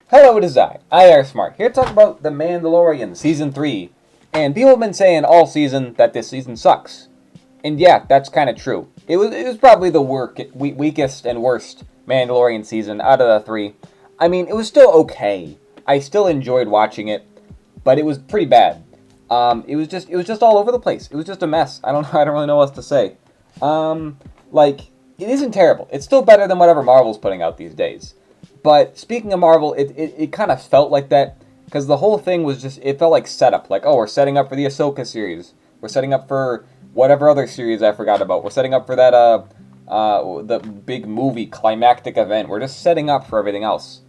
Hello, it is I are Smart, here to talk about The Mandalorian Season 3. And people have been saying all season that this season sucks. And yeah, that's kind of true. It was probably the weakest and worst Mandalorian season out of the three. I mean, it was still okay. I still enjoyed watching it, but it was pretty bad. It was just all over the place. It was just a mess. I don't really know what else to say. Like, it isn't terrible. It's still better than whatever Marvel's putting out these days. But speaking of Marvel, it kind of felt like that because the whole thing was just, it felt like setup. Like, oh, we're setting up for the Ahsoka series. We're setting up for whatever other series I forgot about. We're setting up for that, the big movie climactic event. We're just setting up for everything else.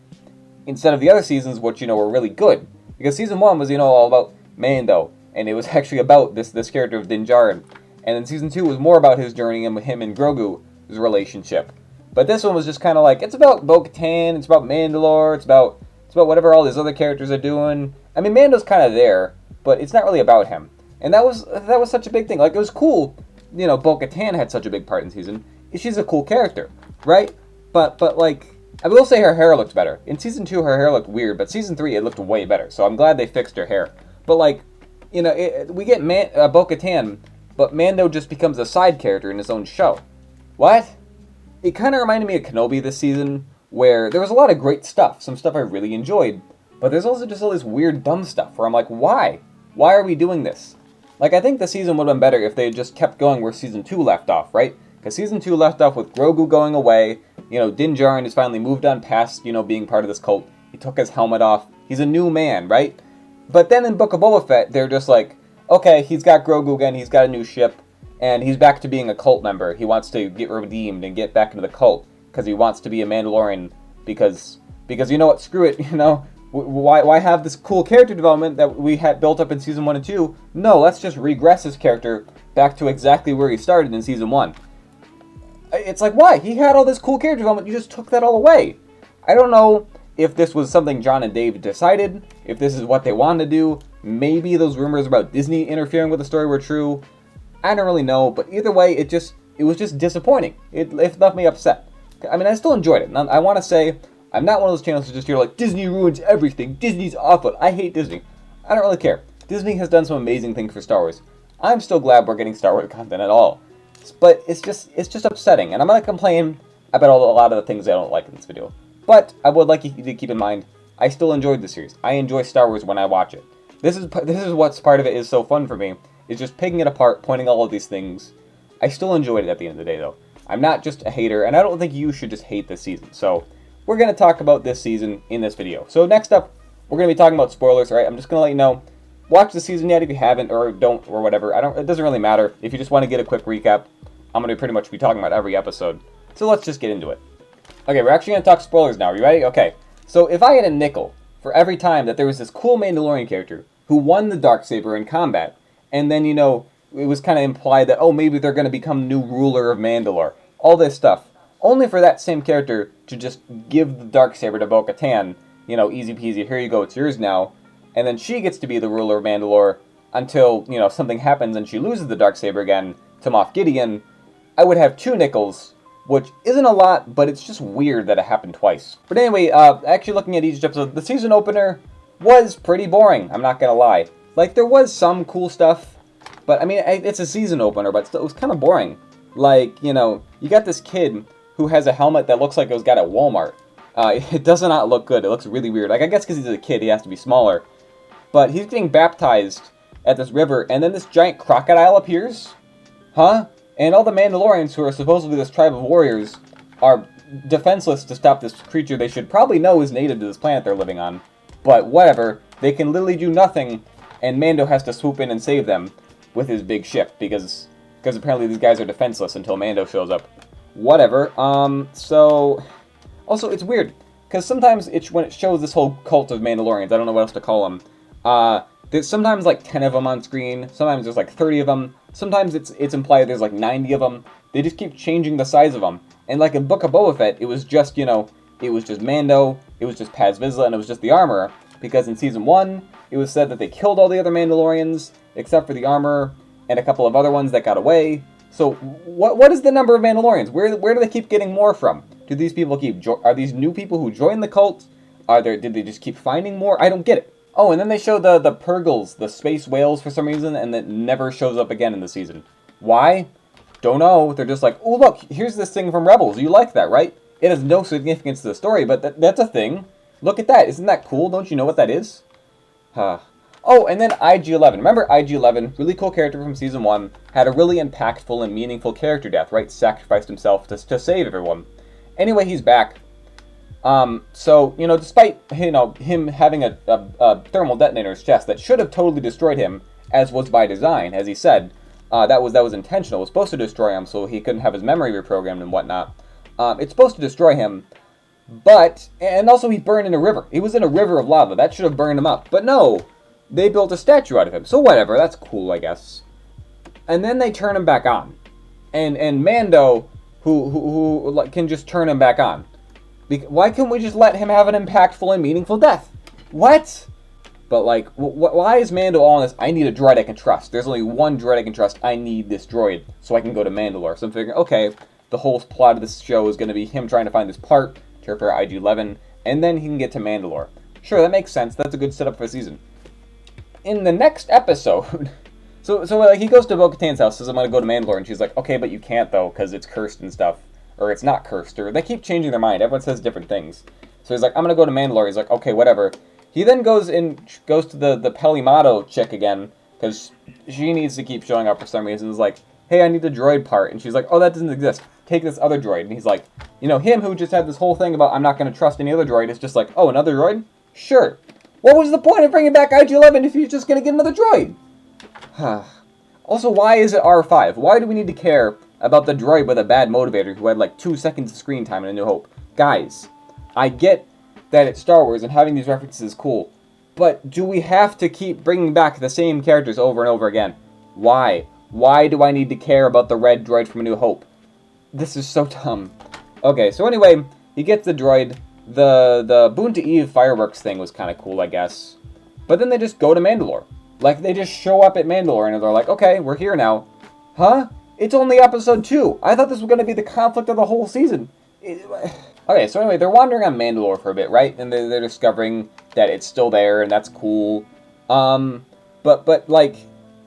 Instead of the other seasons, which, were really good. Because season 1 was, all about Mando. And it was actually about this character of Din Djarin. And then season 2 was more about his journey and him and Grogu's relationship. But this one was just kind of like, it's about Bo-Katan, it's about Mandalore, it's about whatever all these other characters are doing. I mean, Mando's kind of there, but it's not really about him. And that was such a big thing. Like, it was cool, Bo-Katan had such a big part in season. She's a cool character, right? But like, I will say her hair looked better. In season 2, her hair looked weird, but season 3, it looked way better. So I'm glad they fixed her hair. But like, we get Bo-Katan, but Mando just becomes a side character in his own show. What? It kind of reminded me of Kenobi this season, where there was a lot of great stuff, some stuff I really enjoyed, but there's also just all this weird, dumb stuff where I'm like, why? Why are we doing this? Like, I think the season would have been better if they had just kept going where season 2 left off, right? Because season 2 left off with Grogu going away, Din Djarin has finally moved on past, being part of this cult. He took his helmet off. He's a new man, right? But then in Book of Boba Fett, they're just like, okay, he's got Grogu again, he's got a new ship, and he's back to being a cult member. He wants to get redeemed and get back into the cult because he wants to be a Mandalorian because you know what, screw it, why have this cool character development that we had built up in season 1 and 2? No, let's just regress his character back to exactly where he started in season 1. It's like, why? He had all this cool character development, you just took that all away. I don't know if this was something John and Dave decided, if this is what they wanted to do. Maybe those rumors about Disney interfering with the story were true. I don't really know, but either way, it was just disappointing. It left me upset. I mean, I still enjoyed it. And I want to say, I'm not one of those channels who just hear like, Disney ruins everything, Disney's awful, I hate Disney. I don't really care. Disney has done some amazing things for Star Wars. I'm still glad we're getting Star Wars content at all. But it's just upsetting, and I'm going to complain about a lot of the things I don't like in this video. But I would like you to keep in mind, I still enjoyed the series. I enjoy Star Wars when I watch it. This is what's part of it is so fun for me. Is just picking it apart, pointing all of these things. I still enjoyed it at the end of the day, though. I'm not just a hater, and I don't think you should just hate this season. So, we're going to talk about this season in this video. So, next up, we're going to be talking about spoilers, alright? I'm just going to let you know, watch the season yet if you haven't, or don't, or whatever. It doesn't really matter. If you just want to get a quick recap, I'm going to pretty much be talking about every episode. So, let's just get into it. Okay, we're actually going to talk spoilers now. Are you ready? Okay. So, if I had a nickel for every time that there was this cool Mandalorian character who won the Darksaber in combat, and then, it was kind of implied that, oh, maybe they're going to become new ruler of Mandalore. All this stuff. Only for that same character to just give the Darksaber to Bo-Katan. Easy peasy, here you go, it's yours now. And then she gets to be the ruler of Mandalore until, something happens and she loses the Darksaber again to Moff Gideon. I would have 2 nickels, which isn't a lot, but it's just weird that it happened twice. But anyway, actually looking at each episode, the season opener was pretty boring, I'm not going to lie. Like, there was some cool stuff, but, I mean, it's a season opener, but still, it was kind of boring. Like, you got this kid who has a helmet that looks like it was got at Walmart. It does not look good. It looks really weird. Like, I guess because he's a kid, he has to be smaller. But he's getting baptized at this river, and then this giant crocodile appears? Huh? And all the Mandalorians, who are supposedly this tribe of warriors, are defenseless to stop this creature they should probably know is native to this planet they're living on. But whatever. They can literally do nothing, and Mando has to swoop in and save them with his big ship, because apparently these guys are defenseless until Mando shows up. Whatever. So, also, it's weird, because sometimes when it shows this whole cult of Mandalorians, I don't know what else to call them, there's sometimes like 10 of them on screen, sometimes there's like 30 of them, sometimes it's implied there's like 90 of them. They just keep changing the size of them. And like in Book of Boba Fett, it was just, it was just Mando, it was just Paz Vizsla, and it was just the armor, because in season 1, it was said that they killed all the other Mandalorians, except for the armor, and a couple of other ones that got away. So, what is the number of Mandalorians? Where do they keep getting more from? Do these people are these new people who join the cult? Did they just keep finding more? I don't get it. Oh, and then they show the Purgles, the space whales for some reason, and that never shows up again in the season. Why? Don't know. They're just like, oh look, here's this thing from Rebels. You like that, right? It has no significance to the story, but that's a thing. Look at that. Isn't that cool? Don't you know what that is? Huh. Oh, and then IG-11. Remember IG-11? Really cool character from Season 1. Had a really impactful and meaningful character death, right? Sacrificed himself to save everyone. Anyway, he's back. So, despite, him having a thermal detonator in his chest that should have totally destroyed him, as was by design, as he said, that was intentional. It was supposed to destroy him so he couldn't have his memory reprogrammed and whatnot. It's supposed to destroy him, and also he burned in a river. He was in a river of lava. That should have burned him up. But no, they built a statue out of him. So whatever, that's cool, I guess. And then they turn him back on. And Mando, who can just turn him back on. Why couldn't we just let him have an impactful and meaningful death? What? But, why is Mando all in this? I need a droid I can trust. There's only one droid I can trust. I need this droid so I can go to Mandalore. So I'm figuring, okay, the whole plot of this show is going to be him trying to find this part to repair IG-11, and then he can get to Mandalore. Sure, that makes sense. That's a good setup for a season. In the next episode, so he goes to Bo-Katan's house, says, I'm going to go to Mandalore, and she's like, okay, but you can't, though, because it's cursed and stuff. Or it's not cursed, or they keep changing their mind. Everyone says different things. So he's like, I'm going to go to Mandalore. He's like, okay, whatever. He then goes to the Pelimato chick again, because she needs to keep showing up for some reason. He's like, hey, I need the droid part. And she's like, oh, that doesn't exist. Take this other droid. And he's like, him who just had this whole thing about I'm not going to trust any other droid is just like, oh, another droid? Sure. What was the point of bringing back IG-11 if you're just going to get another droid? Also, why is it R5? Why do we need to care about the droid with a bad motivator who had 2 seconds of screen time in A New Hope? Guys, I get that it's Star Wars and having these references is cool, but do we have to keep bringing back the same characters over and over again? Why? Why do I need to care about the red droid from A New Hope? This is so dumb. Okay, so anyway, he gets the droid. The Boonta Eve fireworks thing was kind of cool, I guess. But then they just go to Mandalore. They just show up at Mandalore and they're like, okay, we're here now. Huh? It's only episode 2. I thought this was going to be the conflict of the whole season. Okay, so anyway, they're wandering on Mandalore for a bit, right? And they're discovering that it's still there, and that's cool. But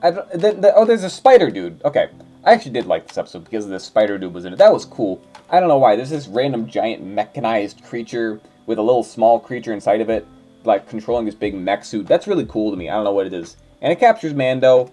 there's a spider dude. Okay, I actually did like this episode because the spider dude was in it. That was cool. I don't know why. There's this random giant mechanized creature with a little small creature inside of it, controlling this big mech suit. That's really cool to me. I don't know what it is. And it captures Mando.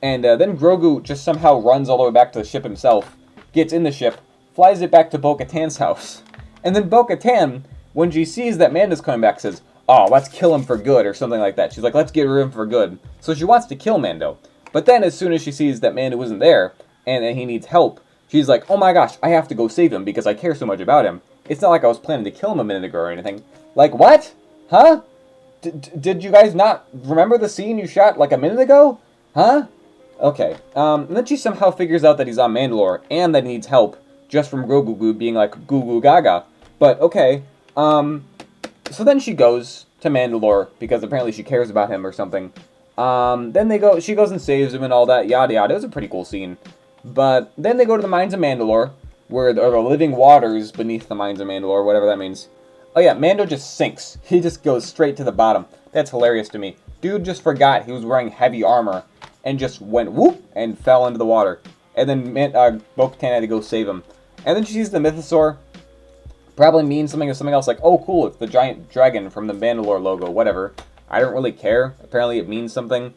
And then Grogu just somehow runs all the way back to the ship himself, gets in the ship, flies it back to Bo-Katan's house. And then Bo-Katan, when she sees that Mando's coming back, says, oh, let's kill him for good, or something like that. She's like, let's get rid of him for good. So she wants to kill Mando. But then as soon as she sees that Mando isn't there, and he needs help, she's like, oh my gosh, I have to go save him because I care so much about him. It's not like I was planning to kill him a minute ago or anything. What? Huh? Did you guys not remember the scene you shot a minute ago? Huh? Okay, and then she somehow figures out that he's on Mandalore, and that he needs help, just from Grogu being like, goo goo gaga. But, okay, so then she goes to Mandalore, because apparently she cares about him or something. Then she goes and saves him and all that, yada yada. It was a pretty cool scene. But then they go to the mines of Mandalore, where there are living waters beneath the mines of Mandalore, whatever that means. Oh yeah, Mando just sinks. He just goes straight to the bottom. That's hilarious to me. Dude just forgot he was wearing heavy armor, and just went whoop and fell into the water. And then Bo-Katan had to go save him. And then she sees the Mythosaur. Probably means something or something else like, oh cool, it's the giant dragon from the Mandalore logo, whatever. I don't really care. Apparently it means something.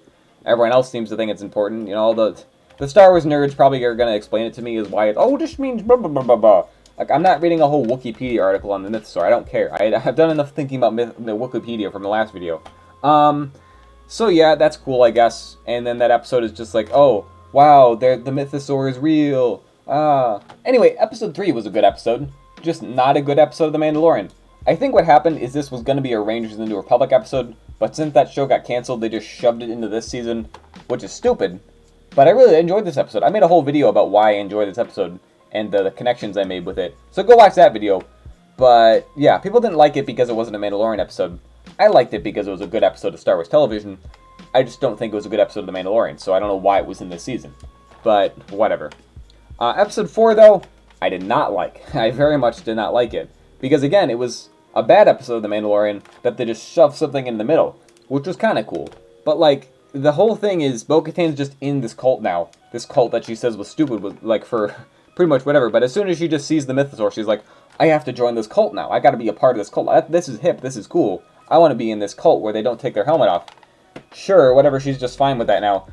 Everyone else seems to think it's important. All the Star Wars nerds probably are going to explain it to me as why it, oh, this means blah blah blah blah blah. I'm not reading a whole Wikipedia article on the Mythosaur. I don't care. I've done enough thinking about the Wikipedia from the last video. So yeah, that's cool, I guess. And then that episode is just like, oh, wow, the Mythosaur is real. Anyway, episode 3 was a good episode. Just not a good episode of The Mandalorian. I think what happened is this was going to be a Rangers of the New Republic episode, but since that show got canceled, they just shoved it into this season, which is stupid. But I really enjoyed this episode. I made a whole video about why I enjoyed this episode, and the connections I made with it. So go watch that video. But yeah, people didn't like it because it wasn't a Mandalorian episode. I liked it because it was a good episode of Star Wars television. I just don't think it was a good episode of The Mandalorian, so I don't know why it was in this season. But whatever. Episode 4, though, I did not like. I very much did not like it. Because again, it was a bad episode of The Mandalorian that they just shoved something in the middle, which was kind of cool. But, like, the whole thing is Bo-Katan's just in this cult now. This cult that she says was stupid, was, like, for pretty much whatever. But as soon as she just sees the mythosaur, she's like, I have to join this cult now. I got to be a part of this cult. This is hip. This is cool. I want to be in this cult where they don't take their helmet off. Sure, whatever. She's just fine with that now.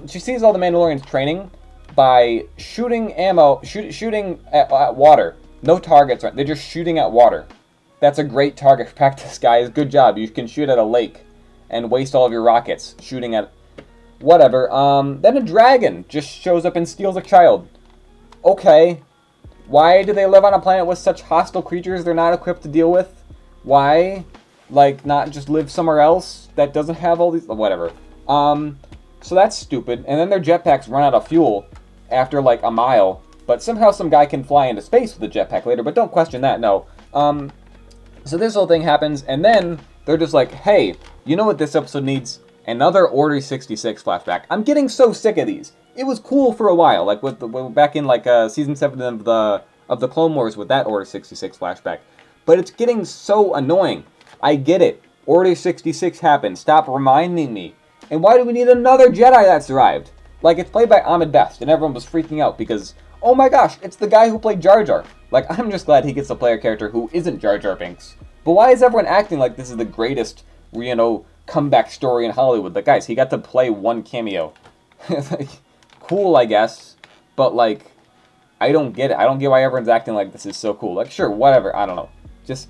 She sees all the Mandalorians training by shooting ammo, shooting at water. No targets. They're just shooting at water. That's a great target practice, guys. Good job. You can shoot at a lake and waste all of your rockets shooting at whatever. Then a dragon just shows up and steals a child. Okay. Why do they live on a planet with such hostile creatures they're not equipped to deal with? Why? Like, not just live somewhere else that doesn't have all these... Whatever. So that's stupid. And then their jetpacks run out of fuel after, like, a mile. But somehow some guy can fly into space with a jetpack later. But don't question that, no. So this whole thing happens, and then they're just like, hey, you know what this episode needs? Another Order 66 flashback. I'm getting so sick of these. It was cool for a while, like back in like season 7 of the Clone Wars with that Order 66 flashback. But it's getting so annoying. I get it. Order 66 happened. Stop reminding me. And why do we need another Jedi that survived? Like, it's played by Ahmed Best, and everyone was freaking out because, oh my gosh, it's the guy who played Jar Jar. Like, I'm just glad he gets to play a character who isn't Jar Jar Binks. But why is everyone acting like this is the greatest, you know, comeback story in Hollywood? Like, guys, he got to play one cameo. Like, cool, I guess. But, like, I don't get it. I don't get why everyone's acting like this is so cool. Like, sure, whatever. I don't know. Just...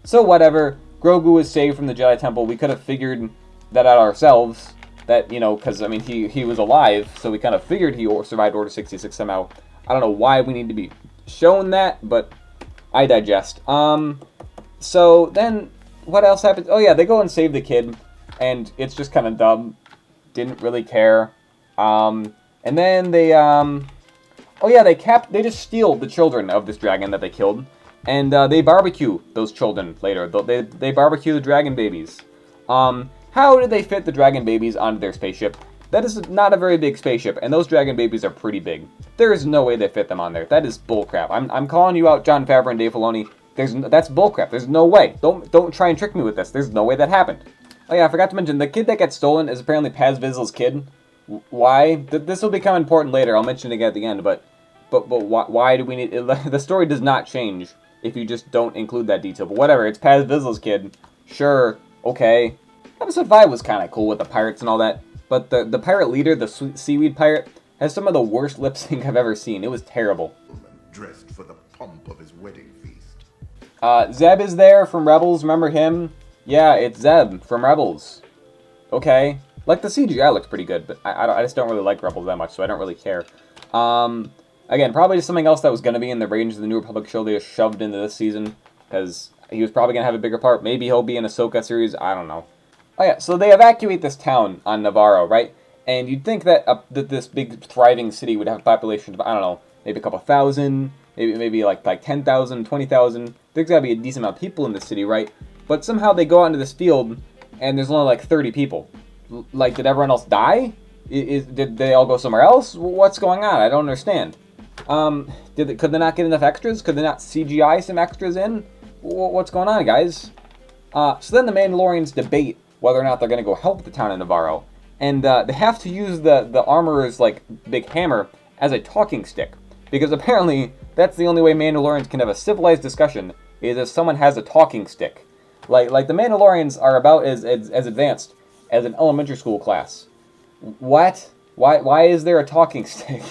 So, whatever. Grogu was saved from the Jedi Temple. We could have figured that out ourselves. That, you know, because, I mean, he was alive. So we kind of figured he survived Order 66 somehow. I don't know why we need to be shown that, but I digest. So then, what else happens? Oh yeah, they go and save the kid, and it's just kind of dumb. Didn't really care. And then they, oh yeah, they just steal the children of this dragon that they killed, and they barbecue those children later. They barbecue the dragon babies. How did they fit the dragon babies onto their spaceship? That is not a very big spaceship, and those dragon babies are pretty big. There is no way they fit them on there. That is bullcrap. I'm calling you out, Jon Favreau and Dave Filoni. That's bullcrap. There's no way. Don't try and trick me with this. There's no way that happened. Oh yeah, I forgot to mention, the kid that gets stolen is apparently Paz Vizslá's kid. Why? This will become important later. I'll mention it again at the end, but why do we need... The story does not change if you just don't include that detail. But whatever, it's Paz Vizslá's kid. Sure, okay. Episode 5 was kind of cool with the pirates and all that. But the pirate leader, the seaweed pirate, has some of the worst lip sync I've ever seen. It was terrible. Dressed for the pomp of his wedding feast. Zeb is there from Rebels. Remember him? Yeah, it's Zeb from Rebels. Okay. Like, the CGI looks pretty good, but I just don't really like Rebels that much, so I don't really care. Again, probably just something else that was going to be in the range of the New Republic show they just shoved into this season, because he was probably going to have a bigger part. Maybe he'll be in Ahsoka series. I don't know. Oh yeah, so they evacuate this town on Navarro, right? And you'd think that that this big thriving city would have a population of, I don't know, maybe a couple thousand, maybe like 10,000, 20,000. There's got to be a decent amount of people in the city, right? But somehow they go out into this field, and there's only like 30 people. Like, did everyone else die? Did they all go somewhere else? What's going on? I don't understand. Could they not get enough extras? Could they not CGI some extras in? What's going on, guys? So then the Mandalorians debate whether or not they're going to go help the town of Navarro. And they have to use the armorer's, like, big hammer as a talking stick. Because apparently, that's the only way Mandalorians can have a civilized discussion, is if someone has a talking stick. Like the Mandalorians are about as advanced as an elementary school class. What? Why is there a talking stick?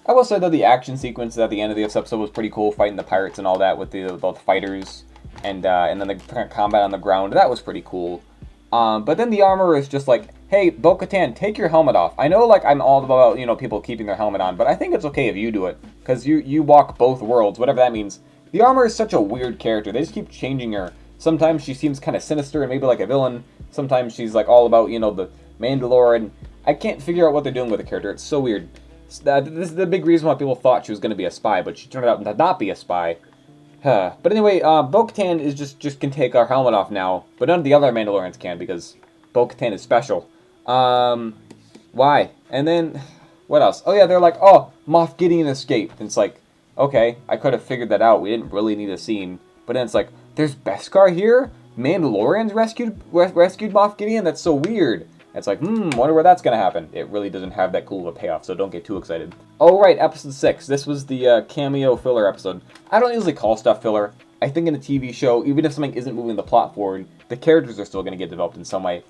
I will say, though, the action sequence at the end of this episode was pretty cool, fighting the pirates and all that with the fighters, and then the combat on the ground. That was pretty cool. But then the armorer is just like, hey, Bo-Katan, take your helmet off. I know, like, I'm all about, you know, people keeping their helmet on, but I think it's okay if you do it, because you walk both worlds, whatever that means. The armorer is such a weird character. They just keep changing her. Sometimes she seems kind of sinister and maybe like a villain. Sometimes she's, like, all about, you know, the Mandalorian. I can't figure out what they're doing with the character. It's so weird. This is the big reason why people thought she was going to be a spy, but she turned out to not be a spy. But anyway, Bo-Katan is just can take our helmet off now, but none of the other Mandalorians can, because Bo-Katan is special. Why? And then, what else? Oh yeah, they're like, oh, Moff Gideon escaped. And it's like, okay, I could have figured that out. We didn't really need a scene. But then it's like, there's Beskar here? Mandalorians rescued Moff Gideon? That's so weird. It's like, wonder where that's going to happen. It really doesn't have that cool of a payoff, so don't get too excited. Oh, right, episode 6. This was the cameo filler episode. I don't usually call stuff filler. I think in a TV show, even if something isn't moving the plot forward, the characters are still going to get developed in some way.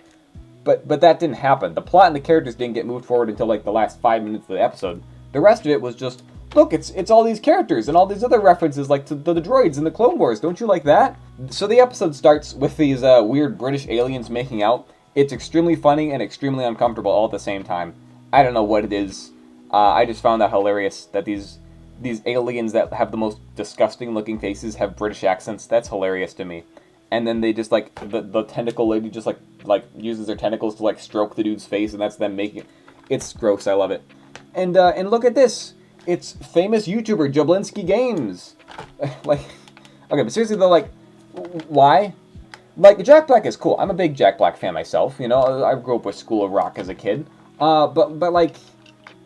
But that didn't happen. The plot and the characters didn't get moved forward until like the last 5 minutes of the episode. The rest of it was just, look, it's all these characters and all these other references like to the droids in the Clone Wars. Don't you like that? So the episode starts with these weird British aliens making out. It's extremely funny and extremely uncomfortable all at the same time. I don't know what it is. I just found that hilarious that these aliens that have the most disgusting looking faces have British accents. That's hilarious to me. And then they just like the tentacle lady just like uses their tentacles to like stroke the dude's face, and that's them making it. It's gross. I love it. And look at this. It's famous YouTuber Jablinski Games. Like, okay, but seriously though, like, why? Like, Jack Black is cool. I'm a big Jack Black fan myself. You know, I grew up with School of Rock as a kid. But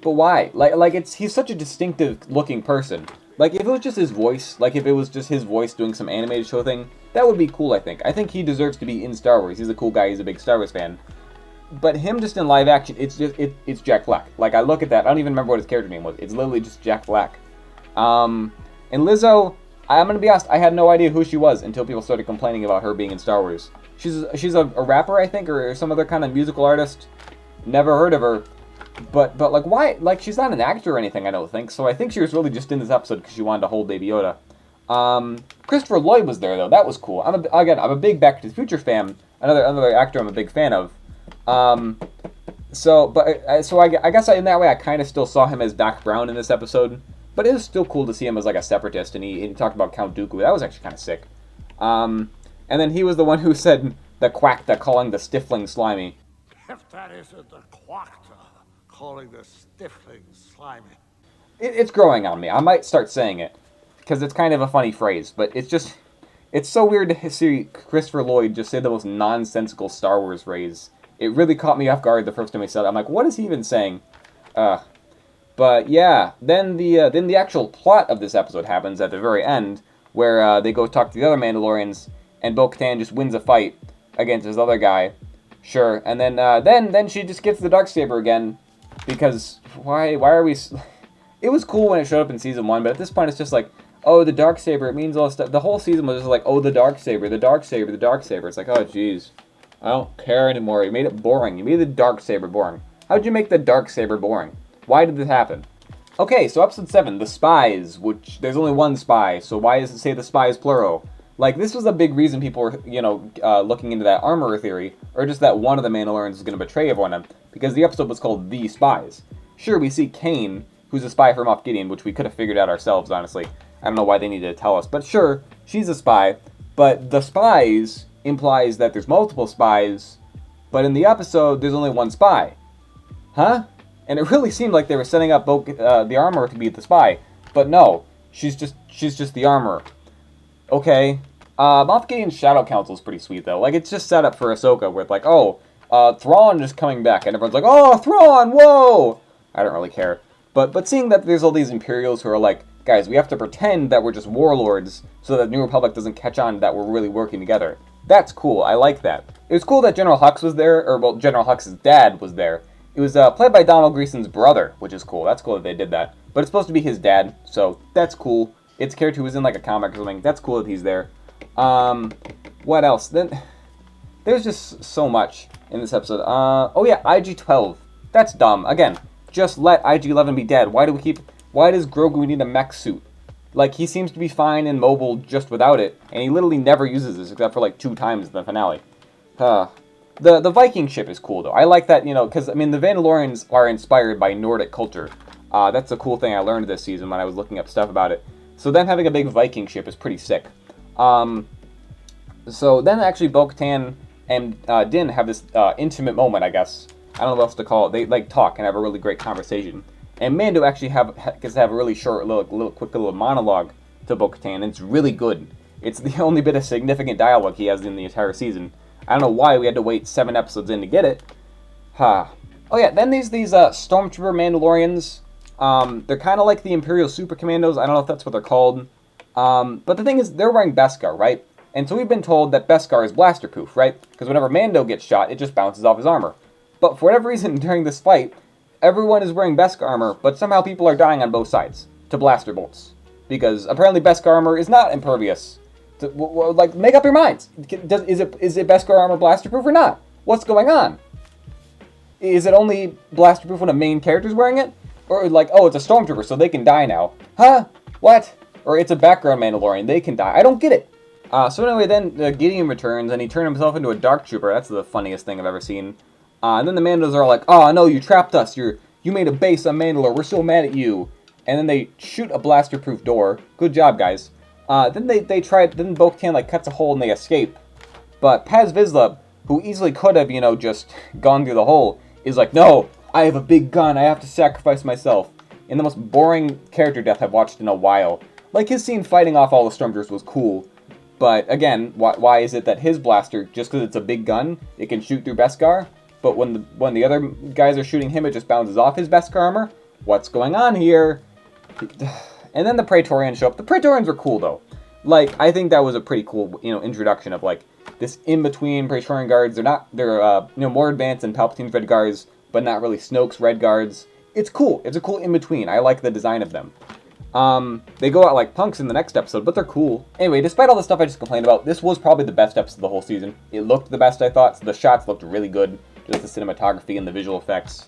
why? Like he's such a distinctive looking person. Like, if it was just his voice, like if it was just his voice doing some animated show thing, that would be cool, I think. I think he deserves to be in Star Wars. He's a cool guy. He's a big Star Wars fan. But him just in live action, it's Jack Black. Like, I look at that, I don't even remember what his character name was. It's literally just Jack Black. And Lizzo, I'm gonna be honest, I had no idea who she was until people started complaining about her being in Star Wars. She's a rapper, I think, or some other kind of musical artist. Never heard of her. But like, why? Like, she's not an actor or anything, I don't think. So I think she was really just in this episode because she wanted to hold Baby Yoda. Christopher Lloyd was there though. That was cool. I'm a big Back to the Future fan. Another actor I'm a big fan of. So I guess in that way I kind of still saw him as Doc Brown in this episode. But it was still cool to see him as like a separatist, and he talked about Count Dooku. That was actually kind of sick. And then he was the one who said the quack that calling the Stifling slimy. If that isn't the quack calling the Stifling slimy. It's growing on me. I might start saying it because it's kind of a funny phrase, but it's so weird to see Christopher Lloyd just say the most nonsensical Star Wars phrase. It really caught me off guard the first time he said it. I'm like, what is he even saying? But yeah, then the actual plot of this episode happens at the very end, where they go talk to the other Mandalorians, and Bo-Katan just wins a fight against this other guy. Sure, and then she just gets the Darksaber again, because why are we? It was cool when it showed up in season 1, but at this point it's just like, oh, the Darksaber, it means all this stuff. The whole season was just like, oh, the Darksaber, the Darksaber, the Darksaber. It's like, oh, jeez. I don't care anymore. You made it boring. You made the Darksaber boring. How'd you make the Darksaber boring? Why did this happen? Okay, so episode 7, the spies, which there's only one spy, so why does it say the spies plural? Like, this was a big reason people were, looking into that armorer theory, or just that one of the Mandalorians was going to betray everyone, because the episode was called The Spies. Sure, we see Kane, who's a spy for Moff Gideon, which we could have figured out ourselves, honestly. I don't know why they needed to tell us, but sure, she's a spy, but the spies implies that there's multiple spies, but in the episode, there's only one spy. Huh? And it really seemed like they were setting up the armorer to be the spy, but no, she's just the armorer. Okay. Moff Gideon's Shadow Council is pretty sweet, though. Like, it's just set up for Ahsoka, where it's like, oh, Thrawn is coming back, and everyone's like, oh, Thrawn, whoa! I don't really care. But seeing that there's all these Imperials who are like, guys, we have to pretend that we're just warlords, so that New Republic doesn't catch on that we're really working together. That's cool, I like that. It was cool that General Hux was there, or, well, General Hux's dad was there. It was played by Donald Gleason's brother, which is cool. That's cool that they did that. But it's supposed to be his dad, so that's cool. It's a character who was in like a comic or something. That's cool that he's there. What else? Then there's just so much in this episode. Oh yeah, IG-12. That's dumb. Again, just let IG-11 be dead. Why does Grogu need a mech suit? Like, he seems to be fine and mobile just without it, and he literally never uses this except for like 2 times in the finale. The Viking ship is cool though. I like that, because I mean the Mandalorians are inspired by Nordic culture. That's a cool thing I learned this season when I was looking up stuff about it. So then having a big Viking ship is pretty sick. So then actually Bo-Katan and Din have this intimate moment, I guess. I don't know what else to call it. They like talk and have a really great conversation. And Mando actually gets to have a really short, quick little monologue to Bo-Katan. It's really good. It's the only bit of significant dialogue he has in the entire season. I don't know why we had to wait 7 episodes in to get it. Oh yeah, then these Stormtrooper Mandalorians. They're kind of like the Imperial Super Commandos. I don't know if that's what they're called. But the thing is, they're wearing Beskar, right? And so we've been told that Beskar is blaster-proof, right? Because whenever Mando gets shot, it just bounces off his armor. But for whatever reason, during this fight, everyone is wearing Beskar armor, but somehow people are dying on both sides to blaster bolts. Because apparently Beskar armor is not impervious. Like, make up your minds. Is it Beskar armor blaster-proof or not? What's going on? Is it only blaster-proof when a main character's wearing it? Or like, oh, it's a stormtrooper, so they can die now. Huh? What? Or it's a background Mandalorian, they can die. I don't get it. So anyway, then Gideon returns, and he turned himself into a dark trooper. That's the funniest thing I've ever seen. And then the Mandos are like, oh, no, you trapped us. You made a base on Mandalore. We're so mad at you. And then they shoot a blaster-proof door. Good job, guys. Then they try. Then Bo-Katan like cuts a hole and they escape. But Paz Vizsla, who easily could have, just gone through the hole, is like, no, I have a big gun. I have to sacrifice myself. In the most boring character death I've watched in a while. Like, his scene fighting off all the Stormtroopers was cool. But again, why is it that his blaster, just because it's a big gun, it can shoot through Beskar? But when the other guys are shooting him, it just bounces off his Beskar armor? What's going on here? And then the Praetorians show up. The Praetorians were cool, though. Like, I think that was a pretty cool, introduction of, like, this in-between Praetorian guards. They're more advanced than Palpatine's Red Guards, but not really Snoke's Red Guards. It's cool. It's a cool in-between. I like the design of them. They go out like punks in the next episode, but they're cool. Anyway, despite all the stuff I just complained about, this was probably the best episode of the whole season. It looked the best, I thought. So the shots looked really good. Just the cinematography and the visual effects.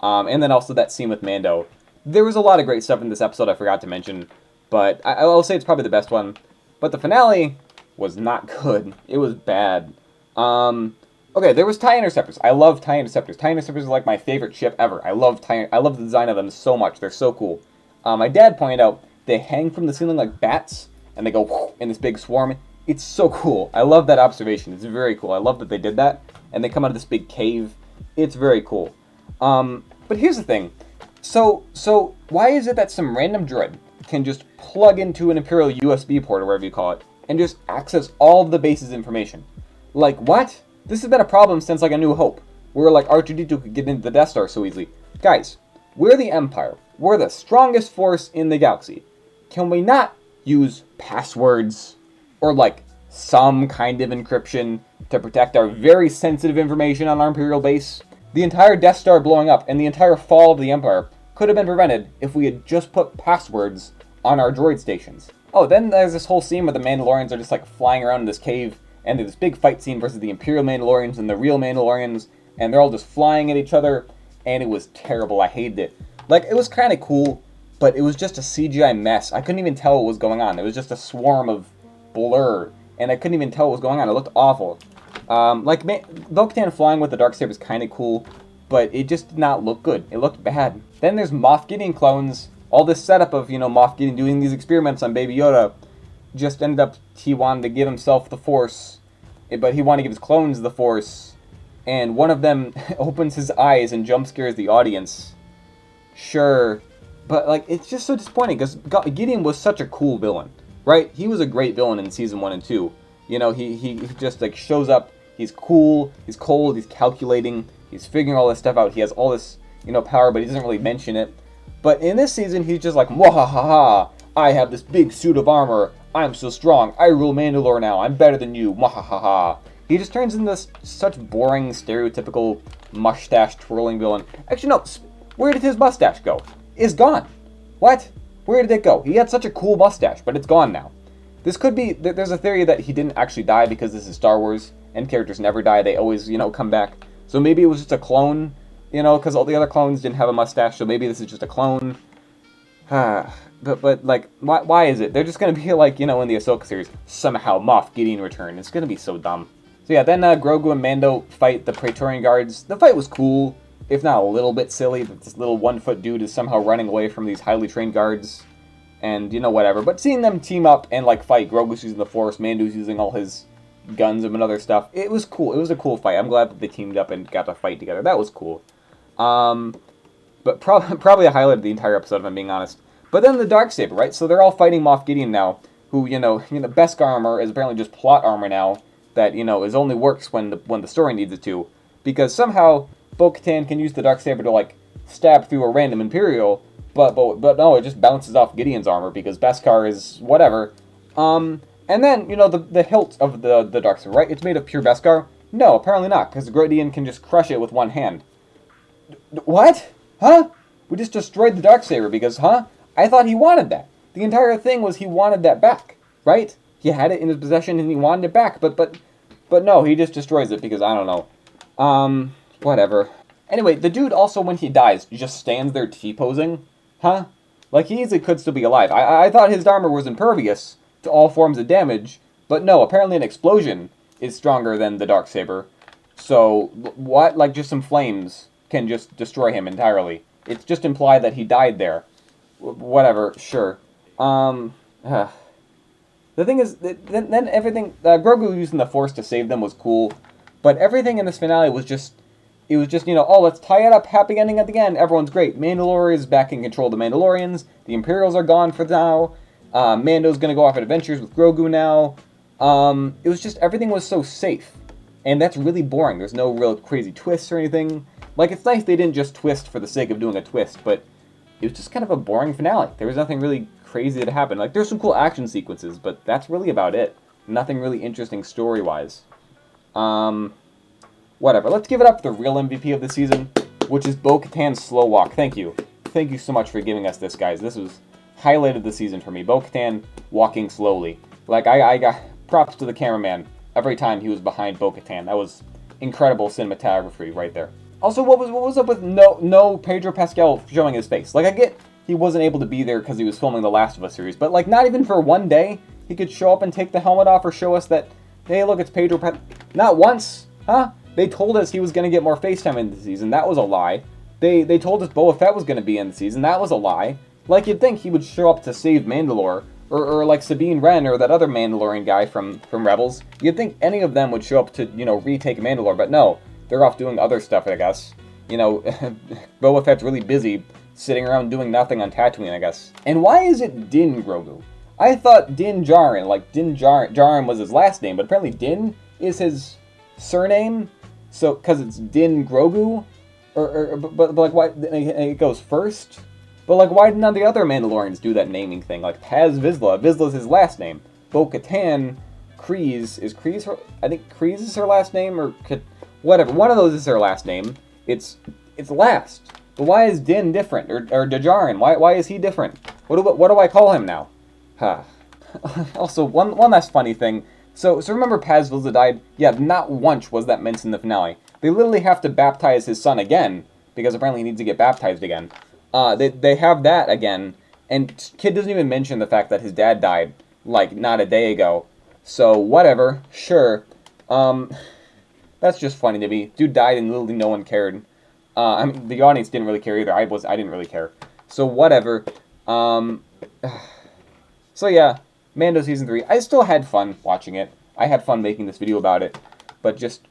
And then also that scene with Mando. There was a lot of great stuff in this episode I forgot to mention, but I'll say it's probably the best one. But the finale was not good. It was bad. Okay, there was TIE Interceptors. I love TIE Interceptors. TIE Interceptors are like my favorite ship ever. I love the design of them so much. They're so cool. My dad pointed out they hang from the ceiling like bats, and they go whoosh, in this big swarm. It's so cool. I love that observation. It's very cool. I love that they did that, and they come out of this big cave. It's very cool. But here's the thing. So why is it that some random droid can just plug into an Imperial USB port, or whatever you call it, and just access all of the base's information? Like, what? This has been a problem since, like, A New Hope, where, like, R2-D2 could get into the Death Star so easily. Guys, we're the Empire. We're the strongest force in the galaxy. Can we not use passwords or, like, some kind of encryption to protect our very sensitive information on our Imperial base? The entire Death Star blowing up and the entire fall of the Empire could have been prevented if we had just put passwords on our droid stations. Oh, then there's this whole scene where the Mandalorians are just, like, flying around in this cave, and there's this big fight scene versus the Imperial Mandalorians and the real Mandalorians, and they're all just flying at each other, and it was terrible. I hated it. Like, it was kind of cool, but it was just a CGI mess. I couldn't even tell what was going on. It was just a swarm of blur, and I couldn't even tell what was going on. It looked awful. Bo-Katan flying with the Darksaber is kind of cool, but it just did not look good. It looked bad. Then there's Moff Gideon clones. All this setup of, Moff Gideon doing these experiments on Baby Yoda just ended up he wanted to give himself the Force, but he wanted to give his clones the Force, and one of them opens his eyes and jump scares the audience. Sure, but, like, it's just so disappointing, because Gideon was such a cool villain, right? He was a great villain in Season 1 and 2. He just, like, shows up, he's cool, he's cold, he's calculating, he's figuring all this stuff out, he has all this, power, but he doesn't really mention it. But in this season, he's just like, mwahaha, I have this big suit of armor, I'm so strong, I rule Mandalore now, I'm better than you, mwahaha. He just turns into this such boring, stereotypical, mustache-twirling villain. Actually, no, where did his mustache go? It's gone. What? Where did it go? He had such a cool mustache, but it's gone now. This could be, there's a theory that he didn't actually die because this is Star Wars, and characters never die, they always, come back. So maybe it was just a clone, because all the other clones didn't have a mustache, so maybe this is just a clone. But like, why is it? They're just going to be like, in the Ahsoka series, somehow Moff Gideon returned. It's going to be so dumb. So yeah, then Grogu and Mando fight the Praetorian Guards. The fight was cool, if not a little bit silly, that this little 1-foot dude is somehow running away from these highly trained guards. And, whatever. But seeing them team up and, like, fight, Grogu's using the Force, Mando's using all his guns and other stuff, it was cool. It was a cool fight. I'm glad that they teamed up and got to fight together. That was cool. But probably a highlight of the entire episode, if I'm being honest. But then the Darksaber, right? So they're all fighting Moff Gideon now, who, Beskar armor is apparently just plot armor now, that, is only works when the story needs it to. Because somehow Bo-Katan can use the Darksaber to, like, stab through a random Imperial, but no, it just bounces off Gideon's armor because Beskar is whatever. And And then, you know, the hilt of the Darksaber, right? It's made of pure Beskar? No, apparently not, because Grodian can just crush it with one hand. What? Huh? We just destroyed the Darksaber because, huh? I thought he wanted that. The entire thing was he wanted that back, right? He had it in his possession and he wanted it back, but no, he just destroys it because, I don't know. Whatever. Anyway, the dude also, when he dies, just stands there T-posing. Huh? Like, he easily could still be alive. I thought his armor was impervious to all forms of damage, but no, apparently an explosion is stronger than the Darksaber. So, what? Like, just some flames can just destroy him entirely. It's just implied that he died there. Whatever, sure. The thing is, then everything, Grogu using the Force to save them was cool, but everything in this finale was just, it was just, you know, oh, let's tie it up, happy ending at the end, everyone's great. Mandalore is back in control of the Mandalorians, the Imperials are gone for now, Mando's gonna go off on adventures with Grogu now. It was just, everything was so safe, and that's really boring. There's no real crazy twists or anything. Like, it's nice they didn't just twist for the sake of doing a twist, but it was just kind of a boring finale. There was nothing really crazy that happened. Like, there's some cool action sequences, but that's really about it. Nothing really interesting story-wise. Whatever. Let's give it up to the real MVP of the season, which is Bo-Katan's slow walk. Thank you. Thank you so much for giving us this, guys. This was highlighted the season for me. Bo-Katan walking slowly. Like, I got props to the cameraman every time he was behind Bo-Katan. That was incredible cinematography right there. Also, what was up with no Pedro Pascal showing his face? Like, I get he wasn't able to be there because he was filming the Last of Us series, but, like, not even for one day he could show up and take the helmet off or show us that, hey, look, it's Pedro Not once, huh? They told us he was going to get more FaceTime in the season. That was a lie. They told us Boba Fett was going to be in the season. That was a lie. Like, you'd think he would show up to save Mandalore, or like Sabine Wren or that other Mandalorian guy from Rebels. You'd think any of them would show up to, you know, retake Mandalore, but no. They're off doing other stuff, I guess. You know, Boba Fett's really busy sitting around doing nothing on Tatooine, I guess. And why is it Din Grogu? I thought Din Djarin, like Din Djarin was his last name, but apparently Din is his surname. So, because it's Din Grogu? But like, why, it goes first? But like, why did none of the other Mandalorians do that naming thing? Like, Paz Vizsla's his last name. Bo-Katan, Kryze, is Kryze her, I think Kryze is her last name, or whatever, one of those is her last name. It's last. But why is Din different? Or Djarin? Why is he different? What do I call him now? Huh. Also, one last funny thing. So remember Paz Vizsla died? Yeah, not once was that mentioned in the finale. They literally have to baptize his son again, because apparently he needs to get baptized again. They have that again, and Kid doesn't even mention the fact that his dad died, like, not a day ago. So, whatever, sure. That's just funny to me. Dude died and literally no one cared. I mean, the audience didn't really care either. I didn't really care. So, whatever. So, yeah. Mando Season 3. I still had fun watching it. I had fun making this video about it. But just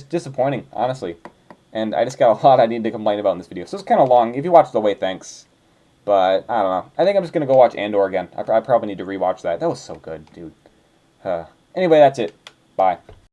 disappointing, honestly. And I just got a lot I need to complain about in this video. So, it's kind of long. If you watched the way, thanks. But, I don't know. I think I'm just going to go watch Andor again. I probably need to rewatch that. That was so good, dude. Anyway, that's it. Bye.